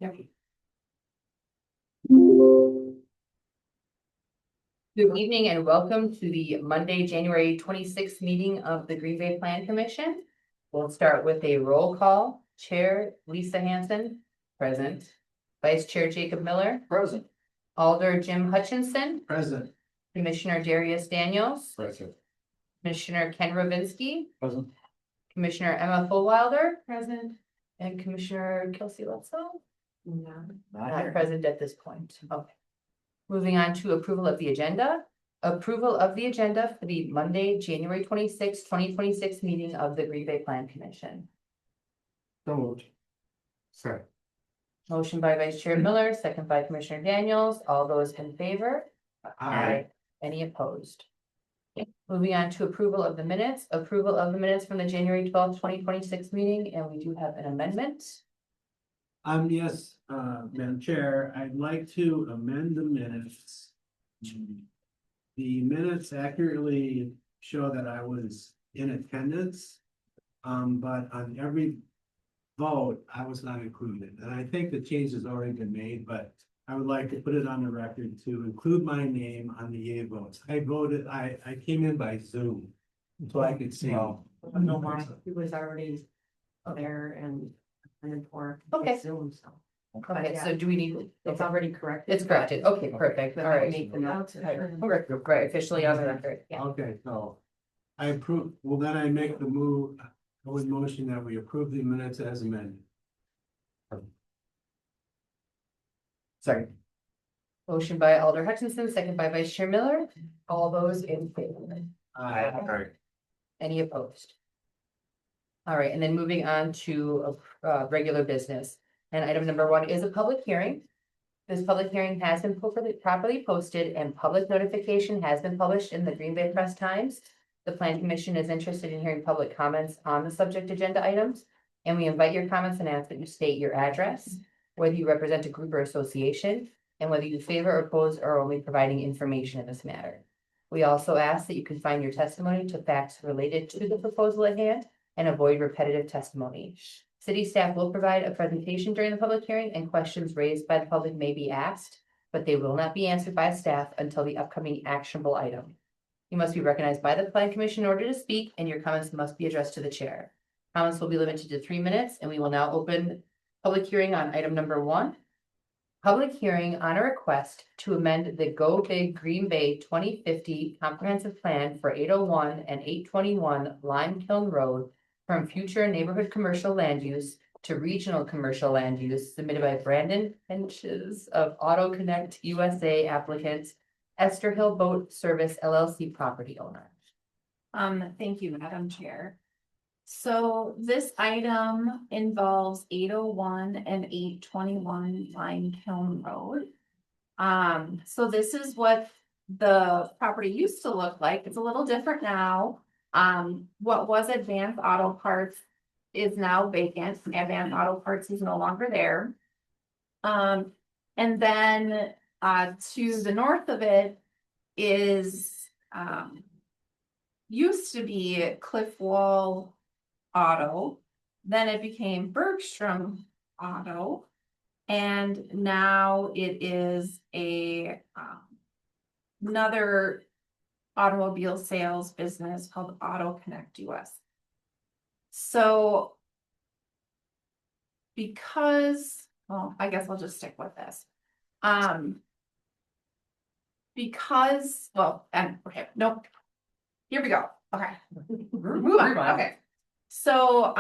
Good evening and welcome to the Monday, January 26th meeting of the Green Bay Plan Commission. We'll start with a roll call. Chair Lisa Hanson, present. Vice Chair Jacob Miller, Present. Alder Jim Hutchinson, Present. Commissioner Darius Daniels, Present. Commissioner Ken Rovinsky, Present. Commissioner Emma Fullwilder, present, and Commissioner Kelsey Lutzel. Not present at this point. Okay. Moving on to approval of the agenda. Approval of the agenda for the Monday, January 26th, 2026 meeting of the Green Bay Plan Commission. So moved. Sorry. Motion by Vice Chair Miller, second by Commissioner Daniels. All those in favor? Aye. Any opposed? Moving on to approval of the minutes. Approval of the minutes from the January 12th, 2026 meeting, and we do have an amendment. Yes, Madam Chair, I'd like to amend the minutes. The minutes accurately show that I was in attendance. But on every vote, I was not included, and I think the change has already been made, but I would like to put it on the record to include my name on the yea votes. I came in by Zoom, so I could see. I don't know why, he was already there and for Okay. Zoom, so. Okay, yeah. so do we need? It's already corrected. It's corrected. Okay, perfect. All But I right. make the note to- Right, officially on the record. Yeah. Okay, so I approve, well, then I make the move, I would motion that we approve the minutes as amended. Second. Motion by Alder Hutchinson, second by Vice Chair Miller. All those in favor? Aye. Any opposed? All right, and then moving on to regular business. And item number 1 is a public hearing. This public hearing has been properly posted and public notification has been published in the Green Bay Press Times. The Plan Commission is interested in hearing public comments on the subject agenda items. And we invite your comments and ask that you state your address, whether you represent a group or association, and whether you favor or oppose or only providing information in this matter. We also ask that you confine your testimony to facts related to the proposal at hand and avoid repetitive testimony. City staff will provide a presentation during the public hearing and questions raised by the public may be asked, but they will not be answered by staff until the upcoming actionable item. You must be recognized by the Plan Commission in order to speak, and your comments must be addressed to the chair. Comments will be limited to 3 minutes, and we will now open public hearing on item number 1. Public hearing on a request to amend the Go Big Green Bay 2050 comprehensive plan for 801 and 821 Lime Kiln Road from future neighborhood commercial land use to regional commercial land use, submitted by Brandon Henches of Auto Connect USA applicant, Esther Hill Boat Service LLC property owner. Thank you, Madam Chair. So this item involves 801 and 821 Lime Kiln Road. So this is what the property used to look like. It's a little different now. What was Advanced Auto Parts is now vacant. Advanced Auto Parts is no longer there. And then to the north of it is used to be Cliff Wall Auto, then it became Bergstrom Auto, and now it is a another automobile sales business called Auto Connect US. So because, well, I guess I'll just stick with this. Because, well, and okay, nope. Here we go. Okay. Move on. Okay. So,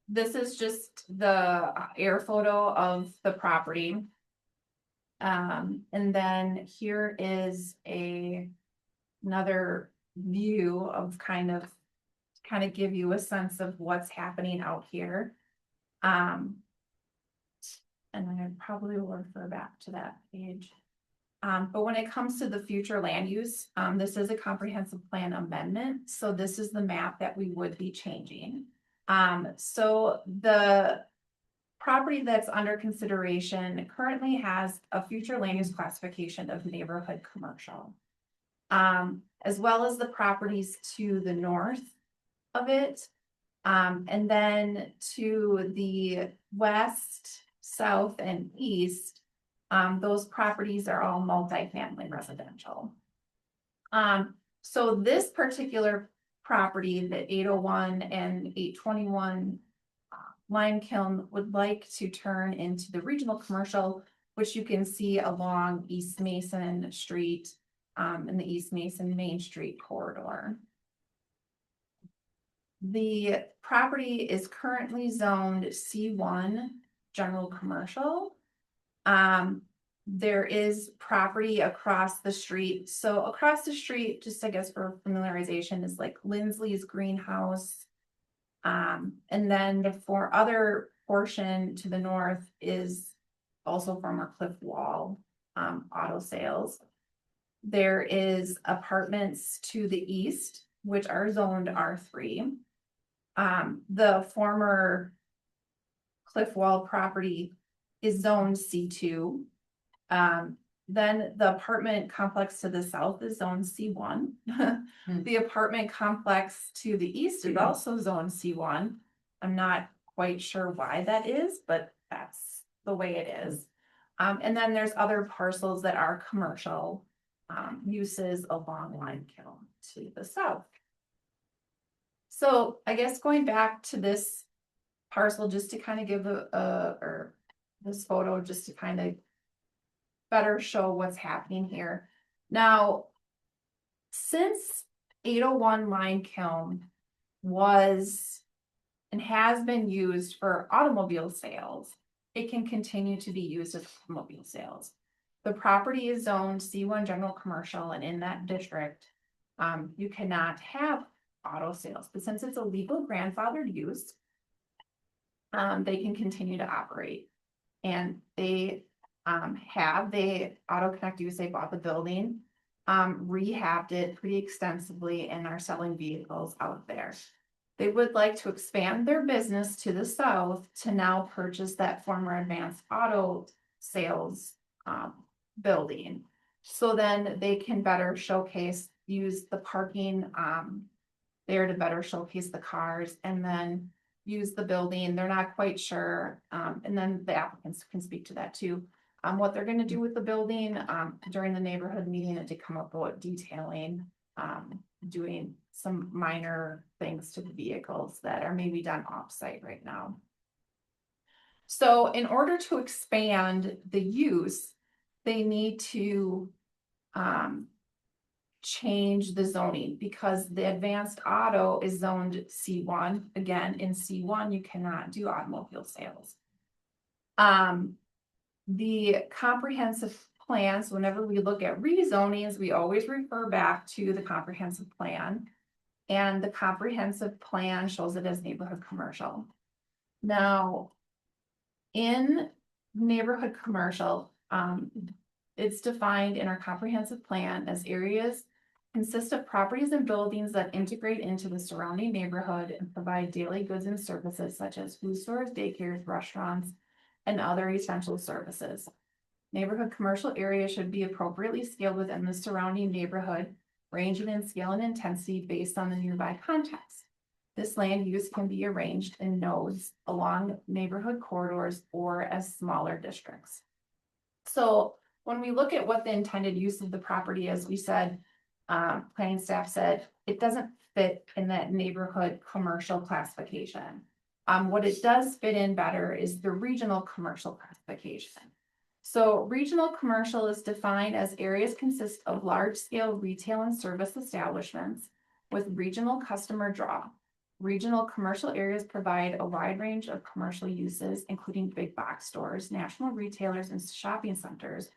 this is just the air photo of the property. And then here is another view of kind of give you a sense of what's happening out here. And I probably will refer back to that page. But when it comes to the future land use, this is a comprehensive plan amendment. So this is the map that we would be changing. So the property that's under consideration currently has a future land use classification of neighborhood commercial. As well as the properties to the north of it. And then to the west, south and east, those properties are all multifamily residential. So this particular property, the 801 and 821 lime kiln would like to turn into the regional commercial, which you can see along East Mason Street, in the East Mason Main Street corridor. The property is currently zoned C1 general commercial. There is property across the street. So across the street, just I guess for familiarization, is like Lindsley's greenhouse. And then the other portion to the north is also former Cliff Wall auto sales. There is apartments to the east, which are zoned R3. The former Cliff Wall property is zoned C2. Then the apartment complex to the south is zoned C1. The apartment complex to the east is also zoned C1. I'm not quite sure why that is, but that's the way it is. And then there's other parcels that are commercial uses along Lime Kiln to the south. So I guess going back to this parcel, just to kind of give or this photo, just to kind of better show what's happening here. Now, since 801 Lime Kiln was and has been used for automobile sales, it can continue to be used as automobile sales. The property is zoned C1 general commercial, and in that district, you cannot have auto sales, but since it's a legal grandfathered use, they can continue to operate. And they Auto Connect USA bought the building, rehabbed it pretty extensively, and are selling vehicles out there. They would like to expand their business to the south to now purchase that former Advanced Auto Sales building. So then they can better use the parking there to better showcase the cars, and then use the building. They're not quite sure. And then the applicants can speak to that too. What they're going to do with the building during the neighborhood meeting, and to come up with detailing, doing some minor things to the vehicles that are maybe done offsite right now. So in order to expand the use, they need to change the zoning, because the Advanced Auto is zoned C1. Again, in C1, you cannot do automobile sales. The comprehensive plans, whenever we look at rezonings, we always refer back to the comprehensive plan. And the comprehensive plan shows it as neighborhood commercial. Now, in neighborhood commercial, it's defined in our comprehensive plan as areas consist of properties and buildings that integrate into the surrounding neighborhood and provide daily goods and services such as food stores, daycares, restaurants, and other essential services. Neighborhood commercial areas should be appropriately scaled within the surrounding neighborhood, ranging in scale and intensity based on the nearby context. This land use can be arranged in nodes along neighborhood corridors or as smaller districts. So when we look at what the intended use of the property is, we said, planning staff said, it doesn't fit in that neighborhood commercial classification. What it does fit in better is the regional commercial classification. So regional commercial is defined as areas consist of large-scale retail and service establishments with regional customer draw. Regional commercial areas provide a wide range of commercial uses, including big box stores, national retailers, and shopping centers,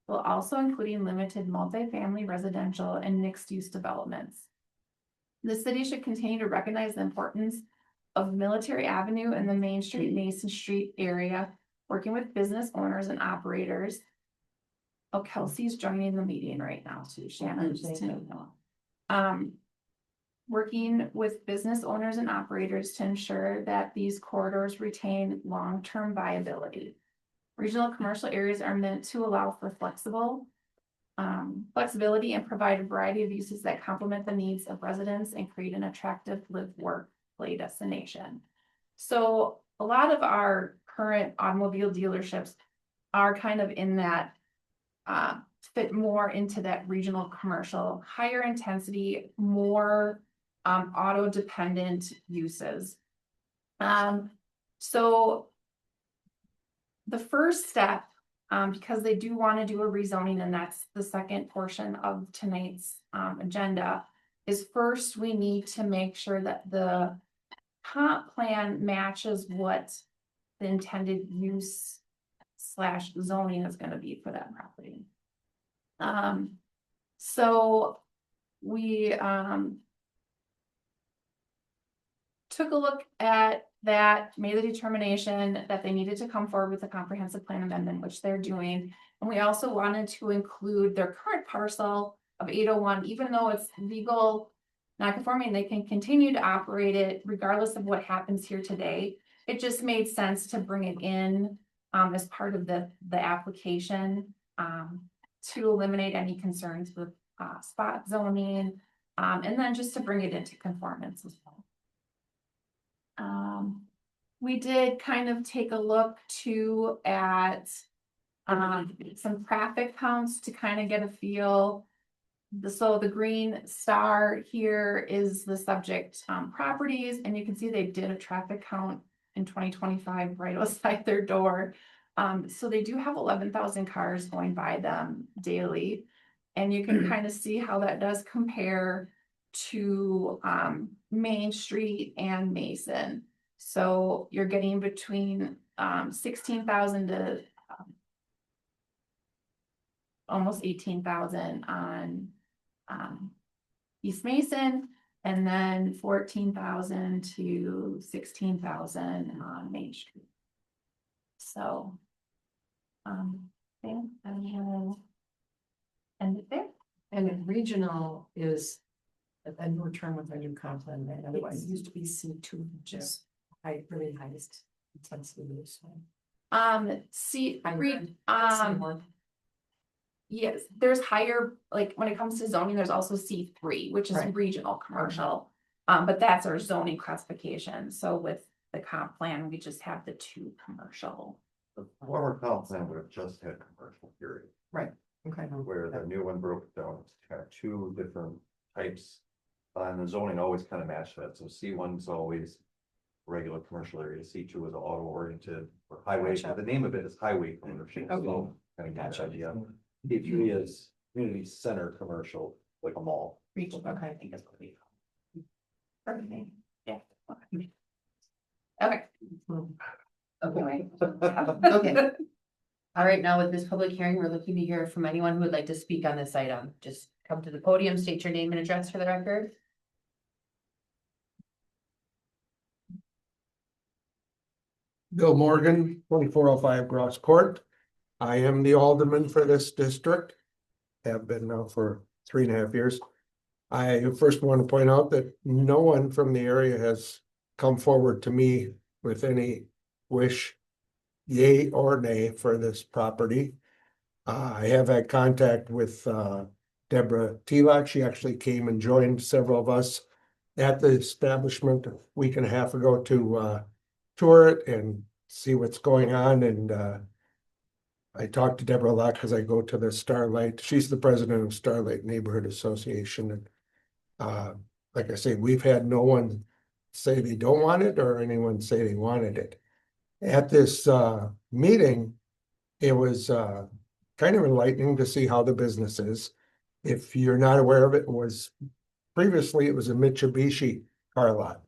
while also including limited multifamily residential and mixed-use developments. The city should continue to recognize the importance of Military Avenue and the Main Street, Mason Street area, working with business owners and operators. Oh, Kelsey's joining the meeting right now too, Shannon, just to know. Working with business owners and operators to ensure that these corridors retain long-term viability. Regional commercial areas are meant to allow for flexibility and provide a variety of uses that complement the needs of residents and create an attractive live, work, play destination. So a lot of our current automobile dealerships are kind of in that fit more into that regional commercial, higher intensity, more auto dependent uses. So the first step, because they do want to do a rezoning, and that's the second portion of tonight's agenda, is first we need to make sure that the comp plan matches what the intended use / zoning is going to be for that property. So we took a look at that, made the determination that they needed to come forward with a comprehensive plan amendment, which they're doing. And we also wanted to include their current parcel of 801, even though it's legal non-conforming, they can continue to operate it regardless of what happens here today. It just made sense to bring it in as part of the application to eliminate any concerns with spot zoning, and then just to bring it into conformance as well. We did kind of take a look too at some traffic counts to kind of get a feel. So the green star here is the subject properties, and you can see they did a traffic count in 2025 right outside their door. So they do have 11,000 cars going by them daily. And you can kind of see how that does compare to Main Street and Mason. So you're getting between 16,000 to almost 18,000 on East Mason, and then 14,000 to 16,000 on Main Street. So I think I will end it there. And regional is a new term with our new comp plan, right? Otherwise, it used to be C2, which is really highest intensity use. Yes, there's higher, like when it comes to zoning, there's also C3, which is Right. regional commercial. But that's our zoning classification. So with the comp plan, we just have the 2 commercial. The former comp plan would have just had commercial period, Okay. where the new one broke down to kind of 2 different types. And the zoning always kind of matched that, so C1 is always regular commercial area, C2 is auto oriented, or highway, Gotcha. the name of it is highway commercial. Okay. So kind of get Gotcha. that idea. C3 is community center commercial, like a mall. Regional, okay, I think that's what we call it. Perfect. Yeah. Okay. Okay. Okay. All right, now with this public hearing, we're looking to hear from anyone who would like to speak on this item. Just come to the podium, state your name and address for the record. Bill Morgan, 2405 Gross Court. I am the alderman for this district. Have been now for 3.5 years. I first want to point out that no one from the area has come forward to me with any wish, yay or nay, for this property. I have had contact with Deborah Telak. She actually came and joined several of us at the establishment a week and a half ago to tour it and see what's going on. And I talked to Deborah a lot because I go to the Starlight. She's the president of Starlight Neighborhood Association. And like I say, we've had no one say they don't want it or anyone say they wanted it. At this meeting, it was kind of enlightening to see how the business is. If you're not aware of it, it was previously it was a Mitsubishi car lot.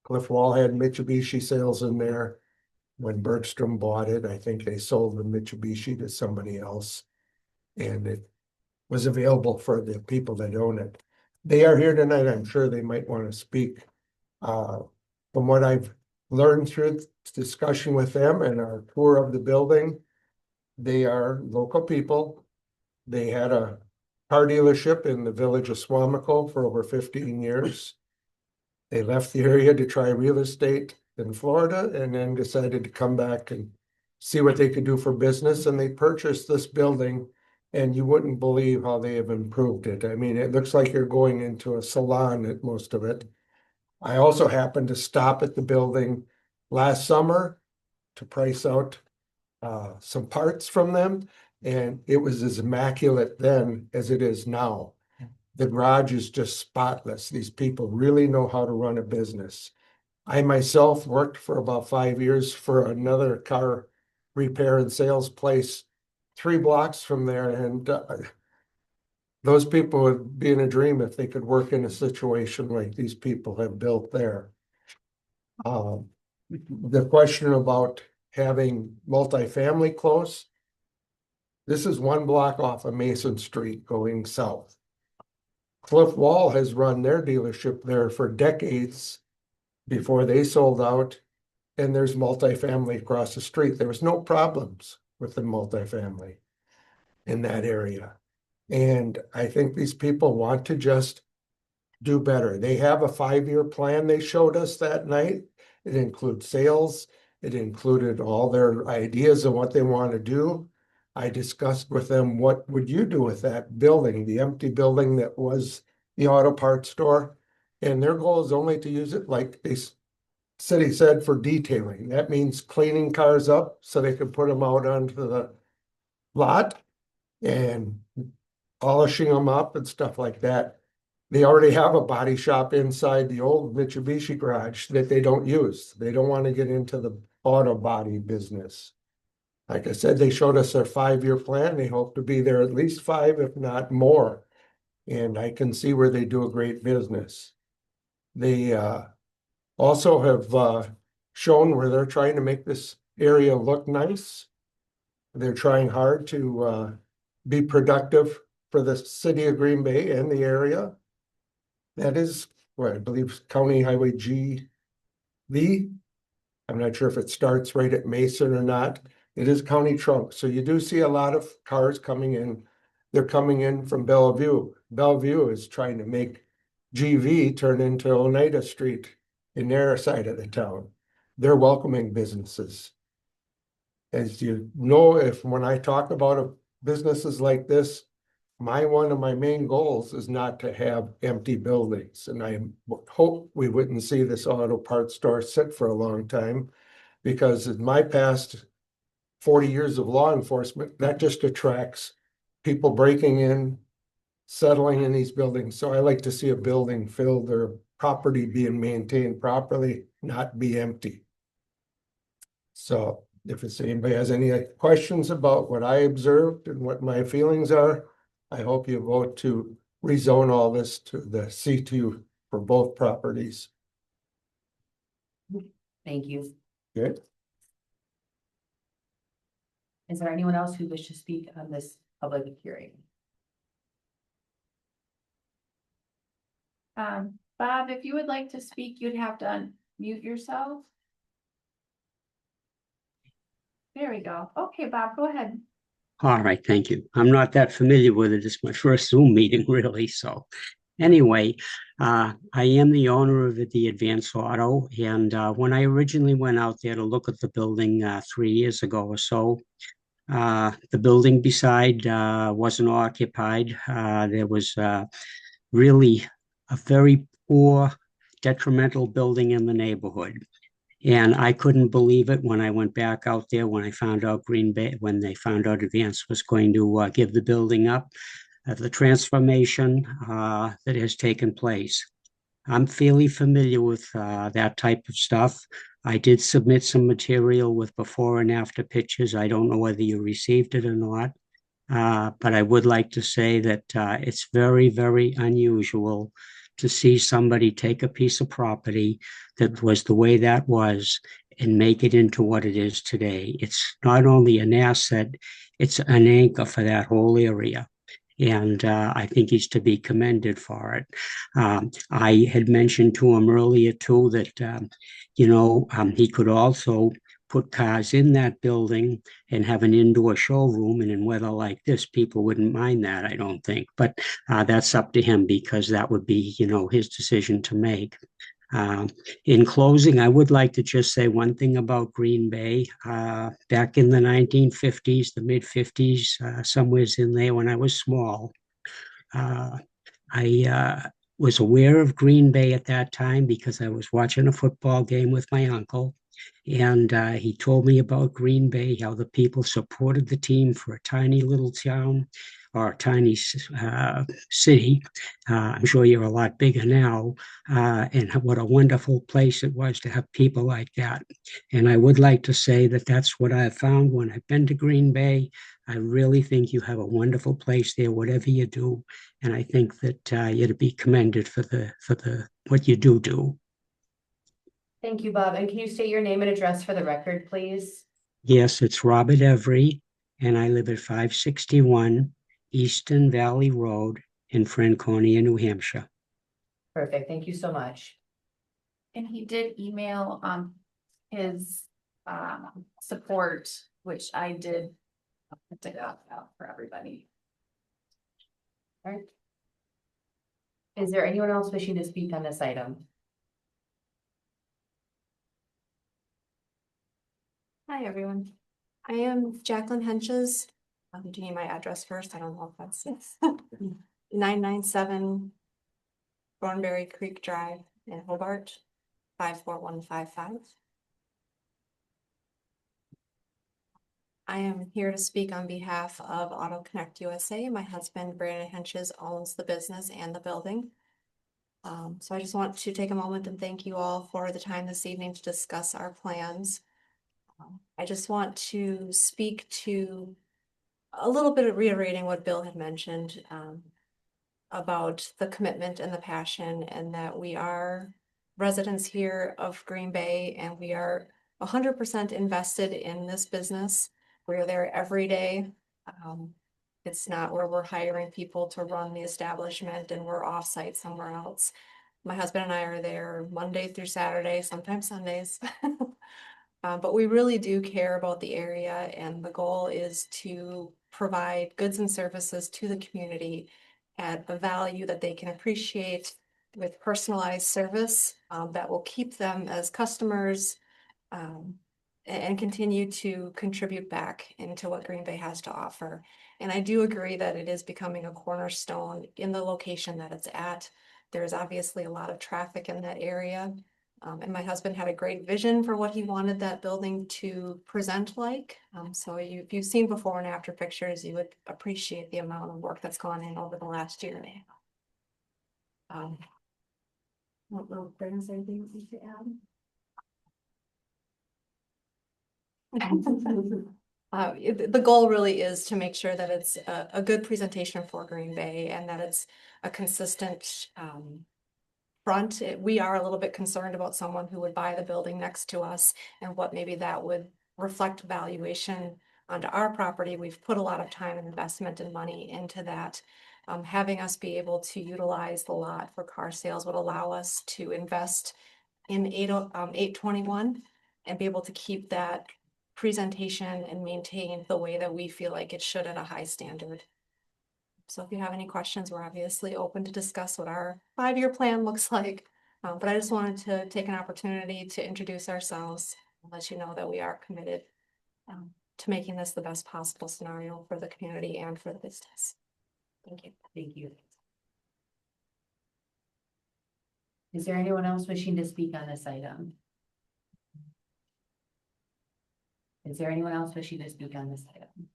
Cliff Wall had Mitsubishi sales in there. When Bergstrom bought it, I think they sold the Mitsubishi to somebody else. And it was available for the people that own it. They are here tonight. I'm sure they might want to speak. From what I've learned through discussion with them and our tour of the building, they are local people. They had a car dealership in the village of Swamico for over 15 years. They left the area to try real estate in Florida and then decided to come back and see what they could do for business. And they purchased this building, and you wouldn't believe how they have improved it. I mean, it looks like you're going into a salon at most of it. I also happened to stop at the building last summer to price out some parts from them, and it was as immaculate then as it is now. The garage is just spotless. These people really know how to run a business. I myself worked for about 5 years for another car repair and sales place 3 blocks from there, and those people would be in a dream if they could work in a situation like these people have built there. The question about having multifamily close, this is 1 block off of Mason Street going south. Cliff Wall has run their dealership there for decades before they sold out, and there's multifamily across the street. There was no problems with the multifamily in that area. And I think these people want to just do better. They have a 5-year plan they showed us that night. It includes sales. It included all their ideas of what they want to do. I discussed with them, what would you do with that building, the empty building that was the auto parts store? And their goal is only to use it, like the city said, for detailing. That means cleaning cars up so they can put them out onto the lot and polishing them up and stuff like that. They already have a body shop inside the old Mitsubishi garage that they don't use. They don't want to get into the auto body business. Like I said, they showed us their 5-year plan. They hope to be there at least 5, if not more. And I can see where they do a great business. They also have shown where they're trying to make this area look nice. They're trying hard to be productive for the city of Green Bay and the area. That is what I believe County Highway G. I'm not sure if it starts right at Mason or not. It is county trunk. So you do see a lot of cars coming in. They're coming in from Bellevue. Bellevue is trying to make GV turn into Oneida Street in their side of the town. They're welcoming businesses. As you know, when I talk about businesses like this, one of my main goals is not to have empty buildings. And I hope we wouldn't see this auto parts store sit for a long time, because in my past 40 years of law enforcement, that just attracts people breaking in, settling in these buildings. So I like to see a building filled or property being maintained properly, not be empty. So if anybody has any questions about what I observed and what my feelings are, I hope you vote to rezone all this to the C2 for both properties. Thank you. Good. Is there anyone else who wishes to speak on this public hearing? Bob, if you would like to speak, you'd have to unmute yourself. There we go. Okay, Bob, go ahead. All right, thank you. I'm not that familiar with it. It's my first Zoom meeting, really. So anyway, I am the owner of the Advance Auto. And when I originally went out there to look at the building 3 years ago or so, the building beside wasn't occupied. There was really a very poor, detrimental building in the neighborhood. And I couldn't believe it when I went back out there, when I found out when they found out Advance was going to give the building up, the transformation that has taken place. I'm fairly familiar with that type of stuff. I did submit some material with before and after pictures. I don't know whether you received it or not, but I would like to say that it's very, very unusual to see somebody take a piece of property that was the way that was and make it into what it is today. It's not only an asset, it's an anchor for that whole area. And I think he's to be commended for it. I had mentioned to him earlier too that, he could also put cars in that building and have an indoor showroom. And in weather like this, people wouldn't mind that, I don't think. But that's up to him, because that would be, his decision to make. In closing, I would like to just say one thing about Green Bay. Back in the 1950s, the mid-50s, somewhere in there when I was small, I was aware of Green Bay at that time because I was watching a football game with my uncle. And he told me about Green Bay, how the people supported the team for a tiny little town or a tiny city. I'm sure you're a lot bigger now, and what a wonderful place it was to have people like that. And I would like to say that that's what I've found when I've been to Green Bay. I really think you have a wonderful place there, whatever you do, and I think that you're to be commended for the what you do. Thank you, Bob. And can you state your name and address for the record, please? Yes, it's Robert Every, and I live at 561 Eastern Valley Road in Franconia, New Hampshire. Perfect. Thank you so much. And he did email his support, which I did dig out for everybody. All right. Is there anyone else wishing to speak on this item? Hi, everyone. I am Jacqueline Henches. Do you need my address first? I don't know if that's 997 Thornberry Creek Drive in Hobart, 54155. I am here to speak on behalf of Auto Connect USA. My husband, Brandon Henches, owns the business and the building. So I just want to take a moment and thank you all for the time this evening to discuss our plans. I just want to speak to a little bit of reiterating what Bill had mentioned about the commitment and the passion, and that we are residents here of Green Bay and we are 100% invested in this business. We're there every day. It's not where we're hiring people to run the establishment and we're offsite somewhere else. My husband and I are there Monday through Saturday, sometimes Sundays. But we really do care about the area, and the goal is to provide goods and services to the community at a value that they can appreciate, with personalized service that will keep them as customers and continue to contribute back into what Green Bay has to offer. And I do agree that it is becoming a cornerstone in the location that it's at. There's obviously a lot of traffic in that area. And my husband had a great vision for what he wanted that building to present like. So if you've seen before and after pictures, you would appreciate the amount of work that's gone in over the last year and a half. I don't know if there's anything you to add. The goal really is to make sure that it's a good presentation for Green Bay and that it's a consistent front. We are a little bit concerned about someone who would buy the building next to us and what maybe that would reflect valuation onto our property. We've put a lot of time and investment and money into that. Having us be able to utilize the lot for car sales would allow us to invest in 821 and be able to keep that presentation and maintain the way that we feel like it should at a high standard. So if you have any questions, we're obviously open to discuss what our 5-year plan looks like. But I just wanted to take an opportunity to introduce ourselves and let you know that we are committed to making this the best possible scenario for the community and for the business. Thank you. Thank you. Is there anyone else wishing to speak on this item? Is there anyone else wishing to speak on this item?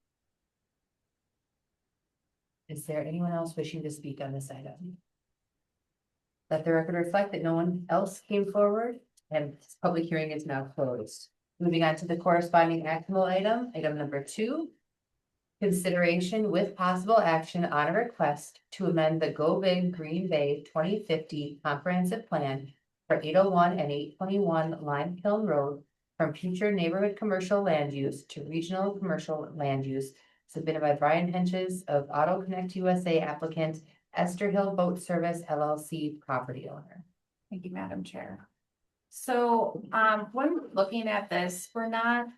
Is there anyone else wishing to speak on this item? Let the record reflect that no one else came forward, and this public hearing is now closed. Moving on to the corresponding actionable item, item number 2. Consideration with possible action on a request to amend the Go Big Green Bay 2050 comprehensive plan for 801 and 821 Lime Kiln Road from future neighborhood commercial land use to regional commercial land use, submitted by Brian Henches of Auto Connect USA, applicant, Esther Hill Boat Service LLC, property owner. Thank you, Madam Chair. So when we're looking at this, we're not,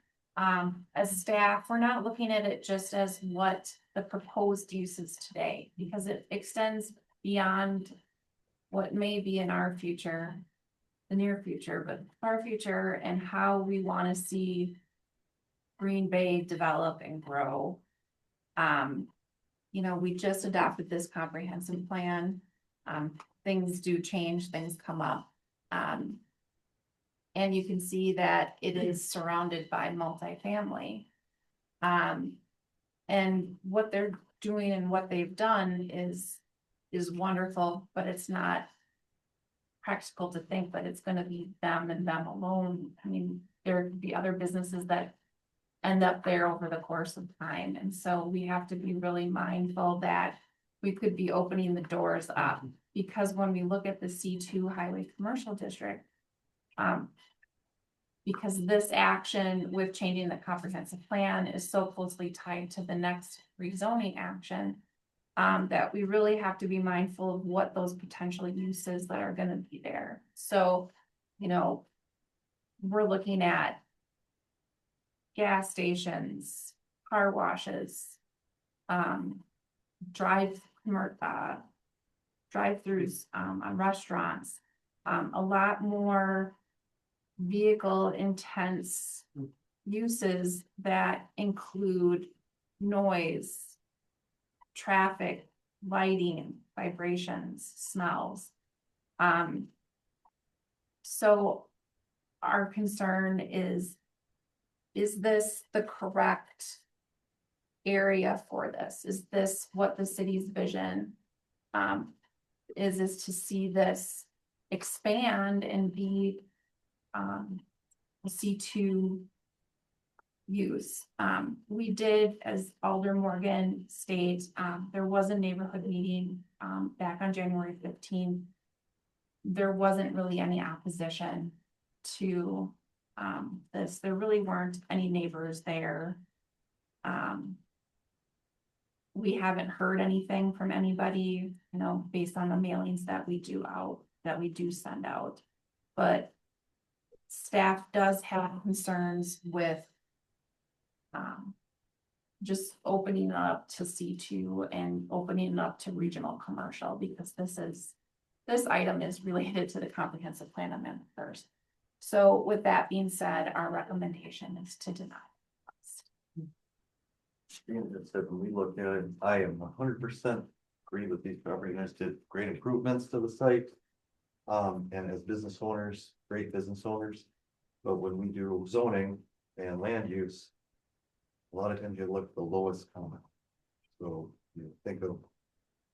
as staff, we're not looking at it just as what the proposed use is today, because it extends beyond what may be in our future, the near future, but our future, and how we want to see Green Bay develop and grow. You know, we just adopted this comprehensive plan. Things do change, things come up. And you can see that it is surrounded by multifamily. And what they're doing and what they've done is wonderful, but it's not practical to think that it's gonna be them and them alone. I mean, there could be other businesses that end up there over the course of time. And so we have to be really mindful that we could be opening the doors up. Because when we look at the C2 Highway Commercial District, because this action with changing the comprehensive plan is so closely tied to the next rezoning action, that we really have to be mindful of what those potential uses that are gonna be there. So, you know, we're looking at gas stations, car washes, drive-throughs, on restaurants, a lot more vehicle intense uses that include noise, traffic, lighting, vibrations, smells. So our concern is this the correct area for this? Is this what the city's vision is to see this expand and be a C2 use? We did, as Alder Morgan states, there was a neighborhood meeting back on January 15th. There wasn't really any opposition to this. There really weren't any neighbors there. We haven't heard anything from anybody, you know, based on the mailings that we do send out. But staff does have concerns with just opening up to C2 and opening up to regional commercial, because this item is related to the comprehensive plan amendment first. So with that being said, our recommendation is to deny. Being that said, when we look at it, I am 100% agree with these property owners did great improvements to the site. And as business owners, great business owners. But when we do zoning and land use, a lot of times you look at the lowest common. So you think of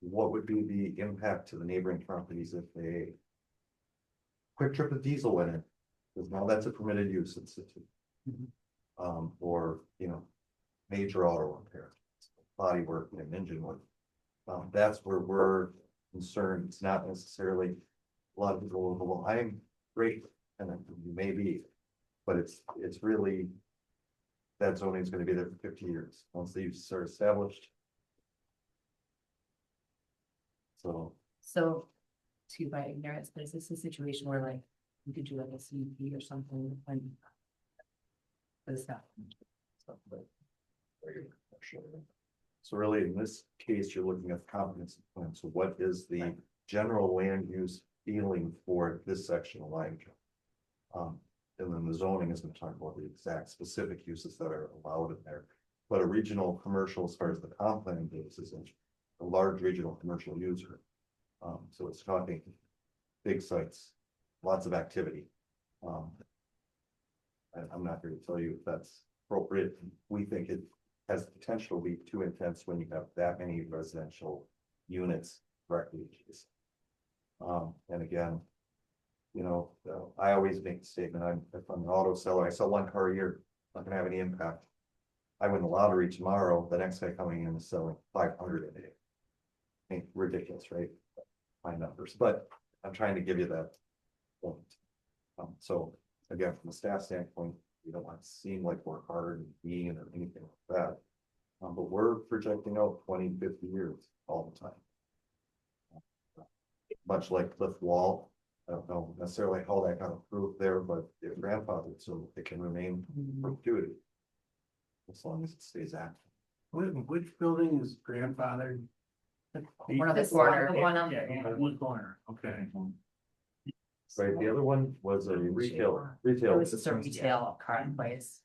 what would be the impact to the neighboring properties if a Quick Trip of diesel in it, because now that's a permitted use. It's or, you know, major auto repair, body work and engine work. That's where we're concerned. It's not necessarily a lot of people go, well, I'm great, and you may be, but it's really that zoning is going to be there for 50 years once the uses are established. So, to my ignorance, but is this a situation where like you could do like a CUP or something when this happened? So really, in this case, you're looking at the comprehensive plan. So what is the general land use feeling for this section of line? And then the zoning is going to talk about the exact specific uses that are allowed in there. But a regional commercial, as far as the comp plan goes, is a large regional commercial user. So it's talking big sites, lots of activity. I'm not here to tell you if that's appropriate. We think it has the potential to be too intense when you have that many residential units directly adjacent. And again, you know, I always make the statement, if I'm an auto seller, I sell one car a year, not gonna have any impact. I win the lottery tomorrow, the next guy coming in is selling 500 a day. I mean, ridiculous, right? My numbers, but I'm trying to give you that point. So again, from a staff standpoint, we don't want to seem like we're hard and mean or anything like that. But we're projecting out 20, 50 years all the time. Much like Cliff Wall, I don't know necessarily how that got approved there, but they're grandfathered, so it can remain perpetuity. As long as it stays active. Which building is grandfathered? One of the This corner. one on- Yeah, one corner, okay. Right, the other one was a retail. It was just a retail car place.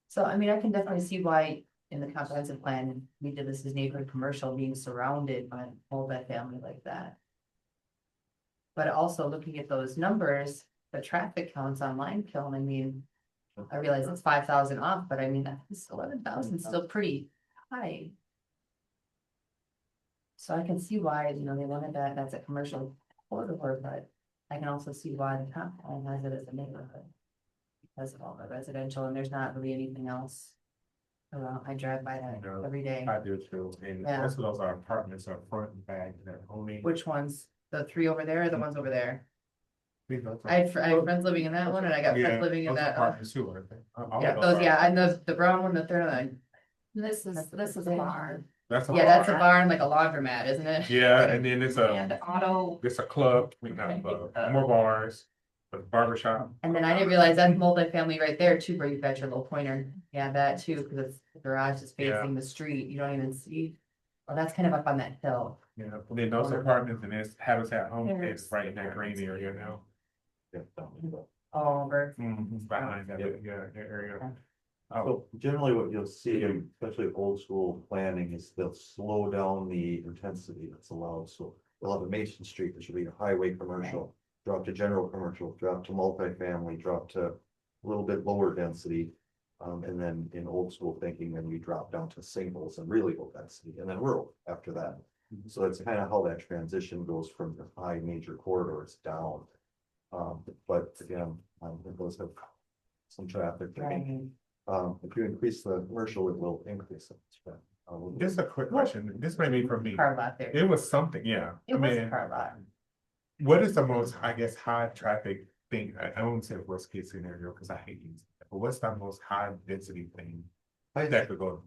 So I mean, I can definitely see why in the comprehensive plan, we did this as neighborhood commercial being surrounded by all that family like that. But also looking at those numbers, the traffic counts on Limekiln, I mean. I realize it's 5,000 off, but I mean, that's 11,000 still pretty high. So I can see why, you know, they wanted that, that's a commercial corridor, but I can also see why the comp plan has it as a neighborhood. Because of all the residential, and there's not really anything else around, I drive by that No. every day. I do too, and Yeah. most of those are apartments are front and back, they're only. Which ones? The three over there or the ones over there? These are- I have friends living in that one and I got Yeah, friends living in those that. Apartments too, aren't they? All Yeah, of those, are- yeah, and the brown one, the third one. This is a barn That's a Yeah, that's a bar. barn, like a laundromat, isn't it? Yeah, and then it's and a, auto. it's a club, we not a club, more bars, a barber shop. And then I didn't realize that's multifamily right there too, where you've got your little pointer. Yeah, that too, because it's the garage is Yeah. facing the street. You don't even see. Oh, that's kind of up on that hill. Yeah, and then those apartments and this Habitat Home There's- is right in that green area now. Yeah, All over. Behind that, yeah, that area. Oh, So generally what you'll see, especially old school planning, is they'll slow down the intensity that's allowed. So they'll have a Mason Street, which will be a highway commercial, drop to general commercial, drop to multifamily, drop to a little bit lower density. And then in old school thinking, then we drop down to singles and really low density, and then rural after that. So that's kind of how that transition goes from the high major corridors down. But again, it does have some traffic. Right. If you increase the commercial, it will increase it. just a quick question, this may be for me, Car lot there. it was something, yeah, I It was a mean, car lot. what is the most, I guess, high traffic thing, I won't say worst case scenario, because I hate using that, but what's the most high density thing? That could go,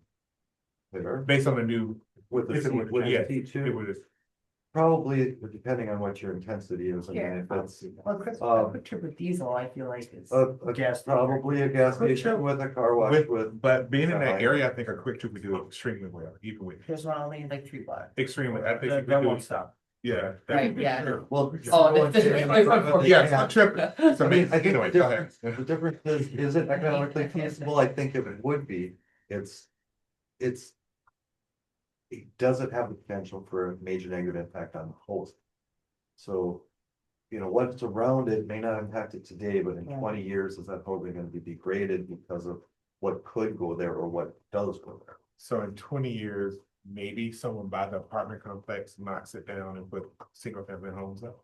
based on the new, With the If it C, would- with yeah, the T it two, was, probably depending on what your intensity is, I mean, if it's. Well, Chris, Uh, a quick trip with diesel, I feel like is. Probably a gas station with a car wash with. but being in that Right. area, I think a quick trip would do extremely well, even with, There's one only like 3 blocks. extremely, I think. That it would do- won't stop. Yeah. that Right, would be yeah. true. Well. Oh, the- Yeah, it's a trip, it's I mean, amazing, I think anyway, the go ahead. difference, the difference is it economically feasible? I think it would be. It's. It doesn't have the potential for a major negative impact on the host. So, you know, what's around it may not impact it today, but in Yeah. 20 years, is that probably gonna be degraded because of what could go there or what does go there? So in 20 years, maybe someone buy the apartment complex, not sit down and put single family homes up.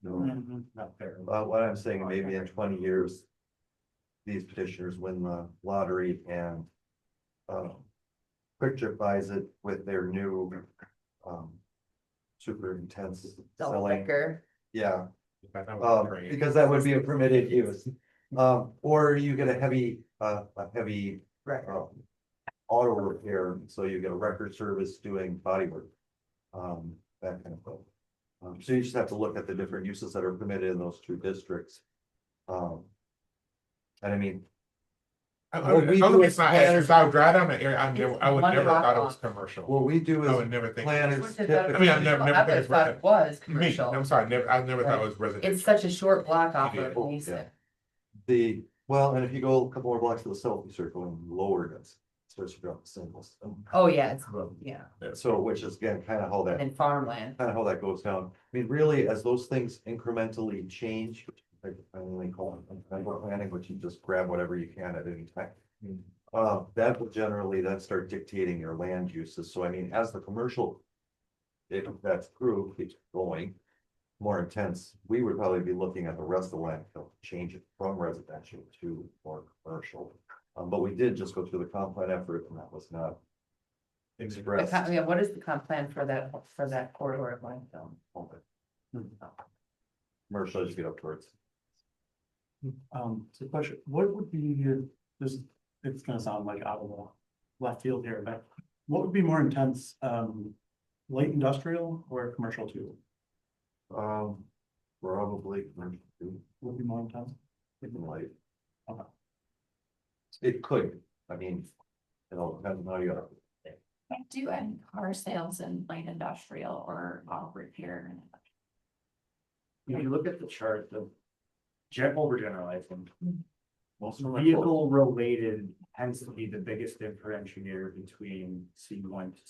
No. Not there. What I'm saying, maybe in 20 years. These petitioners win the lottery and. Quick Trip buys it with their new. Super intense Sell selling, liquor. yeah, That was great. because that would be a permitted use. Or you get a heavy, Right. auto repair, so you get a record service doing body work. That kind of thing. So you just have to look at the different uses that are permitted in those two districts. And I mean, What we do It's not, is- if I would drive down the area, I would One never block thought it was off. commercial. what we do I would is never think. planners I mean, I've typically. never thought it was Me, commercial. I'm sorry, I never thought it was It's residential. such a short block off Yeah. of Mason. And if you go a couple more blocks to the south, you start going lower, that's starts to drop the singles. Oh, yeah, it's, yeah, So, which is again, kind of how that. and farmland. Kind of how that goes down. I mean, really, as those things incrementally change, I only call it planning, which you just grab whatever you can at any time. That will generally then start dictating your land uses. So I mean, as the commercial. If that's true, keeps going more intense, we would probably be looking at the rest of the land to change it from residential to more commercial. But we did just go through the comp plan effort and that was not. Expressed. Yeah, what is the comp plan for that corridor of Limestone? Commercial as you get up towards. So question, what would be, this, it's gonna sound like out of the left field here, but what would be more intense, light industrial or commercial too? Probably commercial too, Would be more intense? even light. Okay. It could, I mean, it all depends on how you. I do any car sales and light industrial or auto repair. If you look at the chart, the overgeneralizing. Most of them are Vehicle related tends to be the biggest differentiator between C1 to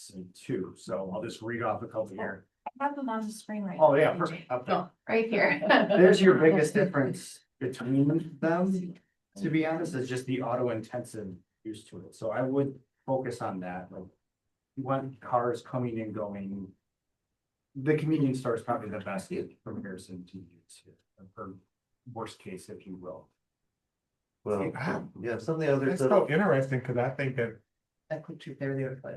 C2, so I'll just read off a couple here. I have them on the screen right. Oh, yeah, now, perfect, AJ. up there. Right here. There's your biggest difference between them, to be honest, is just the auto intensive use to it. So I would focus on that, like. You want cars coming and going. The convenience store is probably the best comparison to use here, or worst case, if you will. Well, yeah, some of the others. It's that- so interesting, cause I think that That quick trip there, they were like.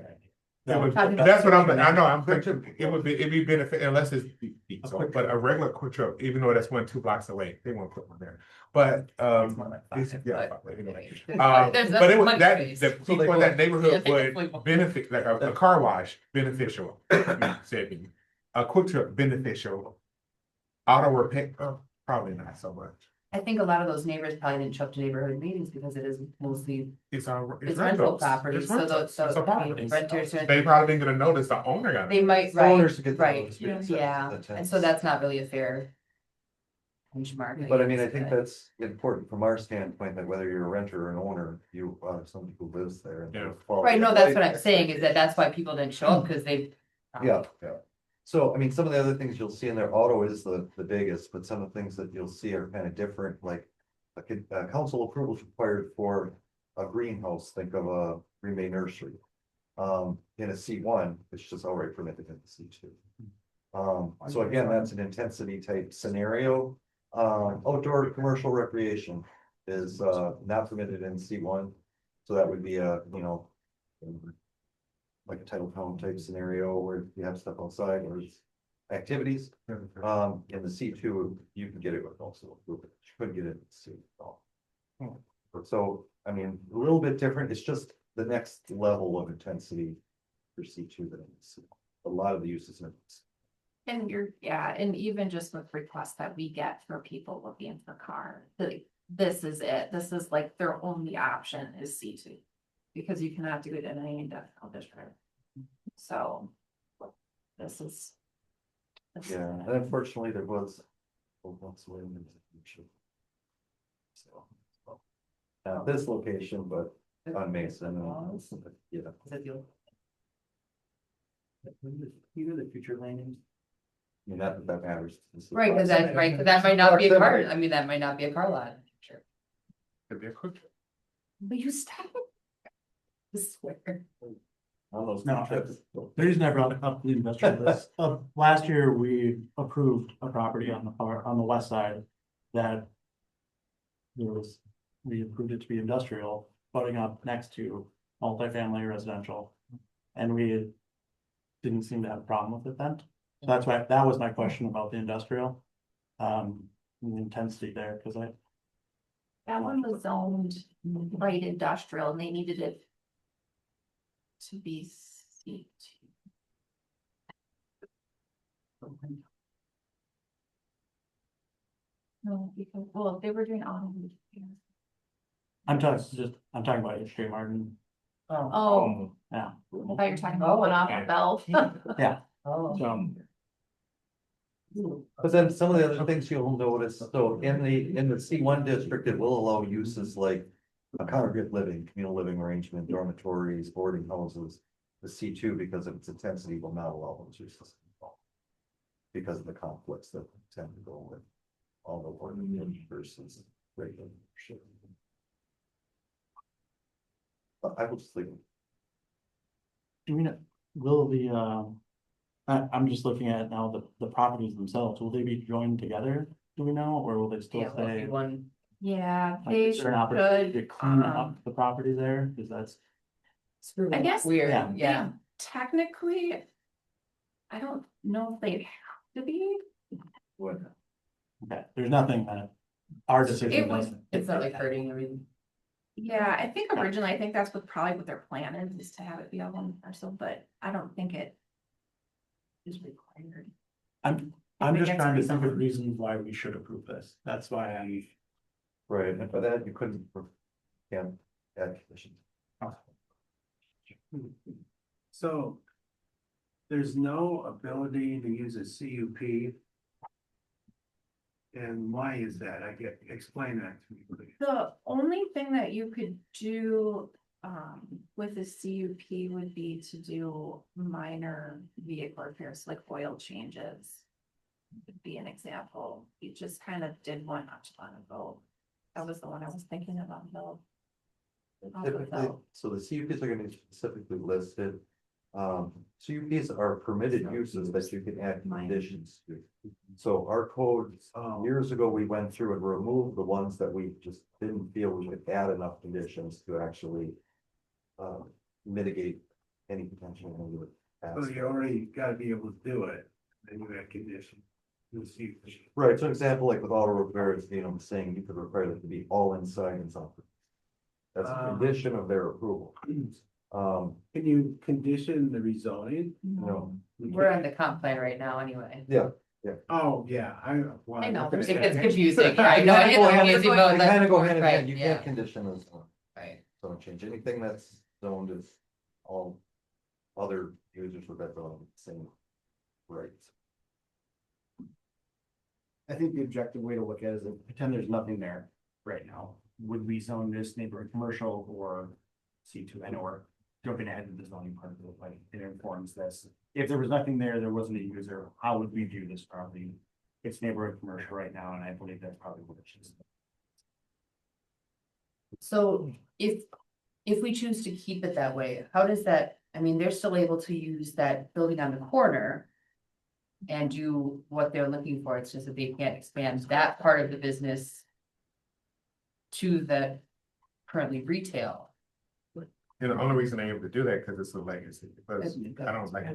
it would, Talking about that's what I'm, doing I know, that. I'm thinking, it'd be benefit unless it's diesel, but a regular quick trip, even though that's 2 blocks away, they won't put one there. But, It's more like it's- five, yeah, but- anyway. There's But it would, money that, space. the So people they in go- that neighborhood Yeah, would they- benefit, like a car wash, beneficial. Saving. A quick trip, beneficial. Auto repair, probably not so much. I think a lot of those neighbors probably didn't show up to neighborhood meetings because it is mostly, It's our. it's rental rentals. properties, It's so rentals. those, so It's a I mean, property. renters are. They probably didn't get a notice, the owner got it. They might, Owners right, get the right, notice, but it's yeah, the and so tenants. that's not really a fair. Benchmark. But I mean, I guess, think but- that's important from our standpoint, that whether you're a renter or an owner, you, somebody who lives there. and Yeah. quality Right, no, of that's life what I'm saying, is that expectations. that's why people didn't show up, because they. Yeah, yeah. So, I mean, some of the other things you'll see in there, auto is the biggest, but some of the things that you'll see are kind of different, like. Council approval is required for a greenhouse, think of a Green Bay nursery. In a C1, it's just already permitted in the C2. So again, that's an intensity type scenario. Outdoor commercial recreation is not permitted in C1. So that would be a, you know. Like a title home type scenario where you have stuff outside or it's activities. In the C2, you can get it with also, you couldn't get it in C. So, I mean, a little bit different, it's just the next level of intensity for C2 than C. A lot of the uses in. And yeah, and even just with requests that we get for people looking for car, this is it, this is like their only option is C2. Because you cannot do it in any industrial district. So. This is. Yeah, and unfortunately, there was. Once away in the future. So. Not this location, but on Mason, yeah. Is that the old- You know, the future landings. I mean, that matters. Right, because that, right, 'cause that might not be a car, I mean, that might not be a car lot. Sure. Could be a quick trip. But you stop. I swear. On those No, trips. the reason I brought up the industrial list, last year we approved a property on the west side that. We approved it to be industrial, putting up next to multifamily residential. And we didn't seem to have a problem with it then. So that's why, that was my question about the industrial. And the intensity there, because That one was zoned light industrial and they needed it. To be C2. No, because, well, if they were doing auto. I'm talking about H.J. Martin, Oh, yeah, I thought you were talking about one off of Bell. yeah, Oh. so. But then some of the other things you'll notice, so in the C1 district, it will allow uses like. A congregate living, communal living arrangement, dormitories, boarding houses. The C2, because of its intensity, will not allow those uses. Because of the conflicts that tend to go with all the ordinary versus regular. But I will just leave. Do we know, will I'm just looking at now the properties themselves, will they be joined together, do we know, or will they still Yeah, well, stay? one, Yeah, Like, they is there an opportunity to should, clean up the property there, because that's, I guess. weird, Yeah. yeah. Technically. I don't know if they'd have to be. What? okay, there's nothing that our decision It was- doesn't. It's not like hurting, I mean. Yeah, I think originally, I think that's probably what their plan is to have it be on one parcel, but I don't think it. Is required. I'm If it just gets trying to think rezoned. of reasons why we should approve this, that's why I'm. Right, and for that, you couldn't. Yeah, add conditions. So. There's no ability to use a CUP. And why is that? Explain that to me, please. The only thing that you could do with a CUP would be to do minor vehicle repairs like oil changes. would be an example. You just kind of did one not too long ago. That was the one I was thinking about, though. Typically, so the CUPs are gonna be specifically listed. CUPs are permitted uses that you can add conditions to. So our code, years ago, we went through and removed the ones that we just didn't feel we could add enough conditions to actually mitigate any potential negative. So you already gotta be able to do it, then you have conditions. You'll see. Right, so example, like with auto repairs, you know, I'm saying you could require them to be all inside and something. That's a condition of their approval. Can you condition the rezoning? No, We're on the comp plan right now anyway. yeah. Oh, yeah, well, I know, okay. it gets confusing. I know, They it's confusing, but kind of go hand in right, hand, you yeah. can't condition those, Right. don't change anything that's zoned as all other users with that zone, same rights. I think the objective way to look at it is that pretend there's nothing there right now. Would we zone this neighborhood commercial or C2? I know we're jumping ahead to the zoning part of it, but it informs this. If there was nothing there, there wasn't a user, how would we view this property? It's neighborhood commercial right now, and I believe that's probably what it is. So if we choose to keep it that way, how does that, I mean, they're still able to use that building on the corner. And do what they're looking for, it's just that they can't expand that part of the business. To the currently retail. And the only reason they're able to do that, because it's a legacy, because I don't like.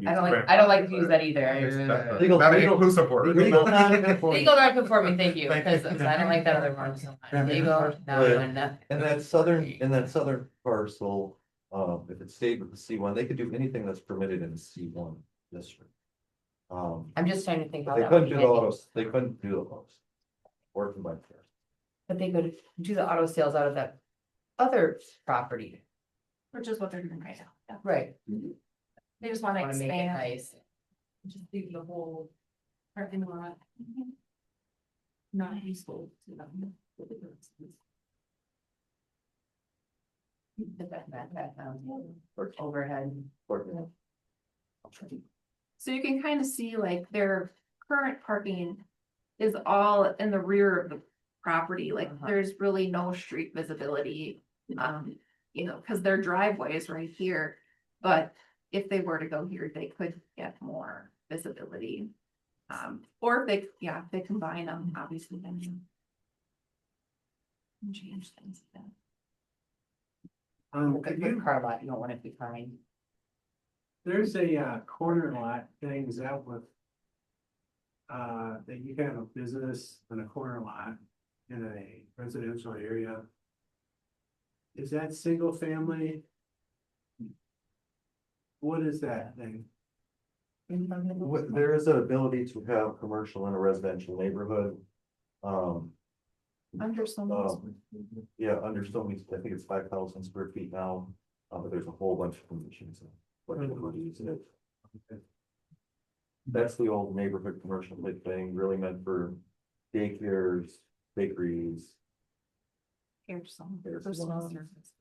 I don't like to use that either. Legal- Not legal- inclusive word. Legal non-conforming. Legal non-conforming, thank you, Thank you. because I don't like that other one so much. Legal, no, no. In that southern parcel, if it stayed with the C1, they could do anything that's permitted in the C1 district. I'm just trying to think how They that would couldn't be do the handy. autos, they couldn't do the autos. Or combined care. But they could do the auto sales out of that other property, Which is what they're doing right now. Yeah. right? They just want to Wanna make it expand. nice. Just leave the whole parking lot. Not useful to them. Overhead. So you can kind of see like their current parking is all in the rear of the property, like there's really no street visibility. You know, because their driveway is right here, but if they were to go here, they could get more visibility. Or if they, yeah, if they combine them, obviously then you can change things. Could Good you, car lot, you don't want it to be fine. there's a corner lot thing, is that with that you can have a business on a corner lot in a residential area. Is that single family? What is that thing? There is an ability to have commercial in a residential neighborhood. Under some. Yeah, under so many, I think it's 5,000 square feet now, but there's a whole bunch of conditions. What people use it. That's the old neighborhood commercial type thing, really meant for daycares, bakeries, Here's some. Here's personal some. service.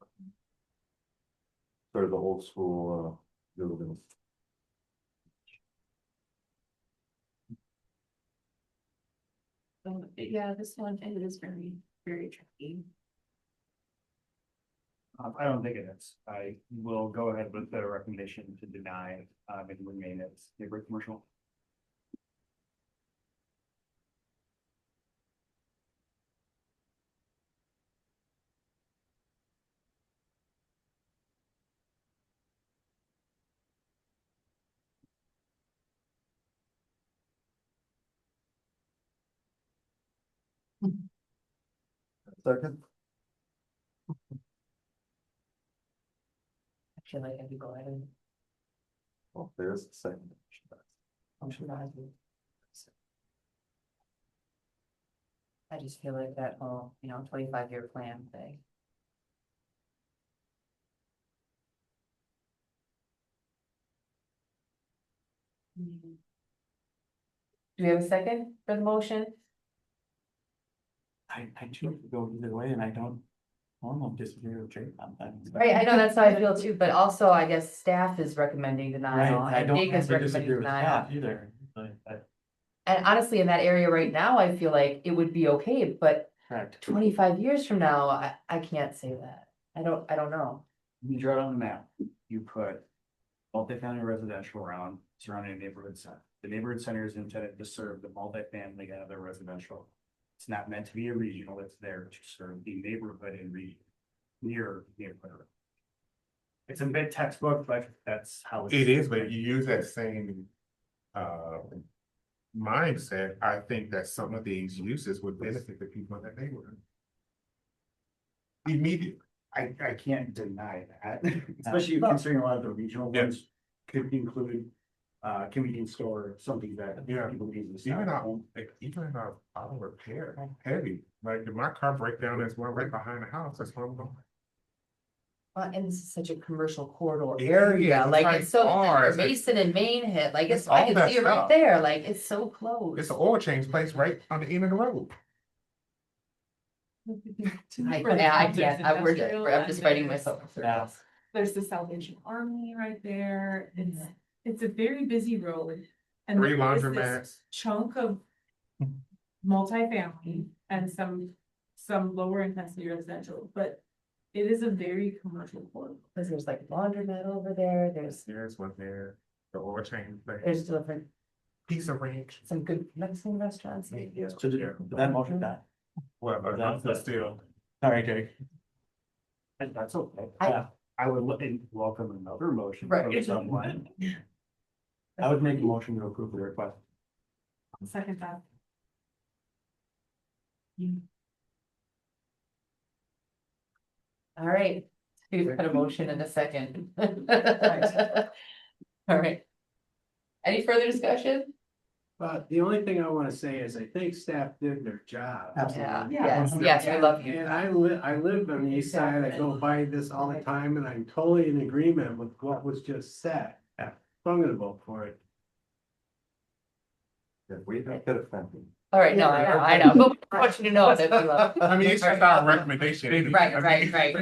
sort of the old school, buildings. Yeah, this one, it is very, very tricky. I don't think it is. I will go ahead with the recommendation to deny, and remain as neighborhood commercial. Second, I feel like I could go ahead and. well, there's the second. I just feel like that whole, 25-year plan thing. Do we have a second for the motion? I choose to go either way and I don't disagree with Jake on that. Right, I know that's how I feel too, but also I guess staff is recommending denial. Right, I and don't Jake have is to recommending disagree with denial. that either, but And honestly, in that area right now, I feel like it would be okay, but Correct. 25 years from now, I can't say that. I don't know. You draw it on the map, you put multifamily residential around surrounding the neighborhood center. The neighborhood center is intended to serve the multifamily and other residential. It's not meant to be a regional, it's there to serve the neighborhood and region near neighborhood. It's a bit textbook, but that's how. It is, but you use that same mindset, I think that some of these uses would benefit the people in that neighborhood. Immediately. I can't deny that, especially considering a lot of the regional Yeah. ones could include convenience store, something that Yeah. people need to Even stop. even in our auto repair, heavy, like if my car break down, there's one right behind the house, that's where I'm going. And this is such a commercial corridor Yeah, area, it's like like it's so, bars, like- Mason and Main hit, like It's it's, I all can that see it right stuff. there, like it's so close. It's an oil change place right on the end of the road. I can't, I'm just fighting myself. Yeah. There's the Salvation Army right there. It's a very busy road. And 3 there is this laundromats. chunk of multifamily and some lower intensity residential, but it is a very commercial corridor. Cause there's like laundromat over there, there's There's one there, the oil change place, there's different, Pizza Ranch. some good Mexican restaurants. So did that motion die? Well, but still. Sorry, Jake. And that's okay. I- I would look and welcome another motion Right. from someone. I would make a motion to approve the request. Second that. All right, we've got a motion in a second. All right. Any further discussion? But the only thing I wanna say is I think staff did their job. Yeah, Yeah. yes, we love you. And I live on the east side, I go by this all the time, and I'm totally in agreement with what was just said. So I'm gonna vote for it. Yeah, we don't get offended. All right, no, I know, but I want you to know that we love. I mean, it's just our recommendation. anyway. Right, I mean, right.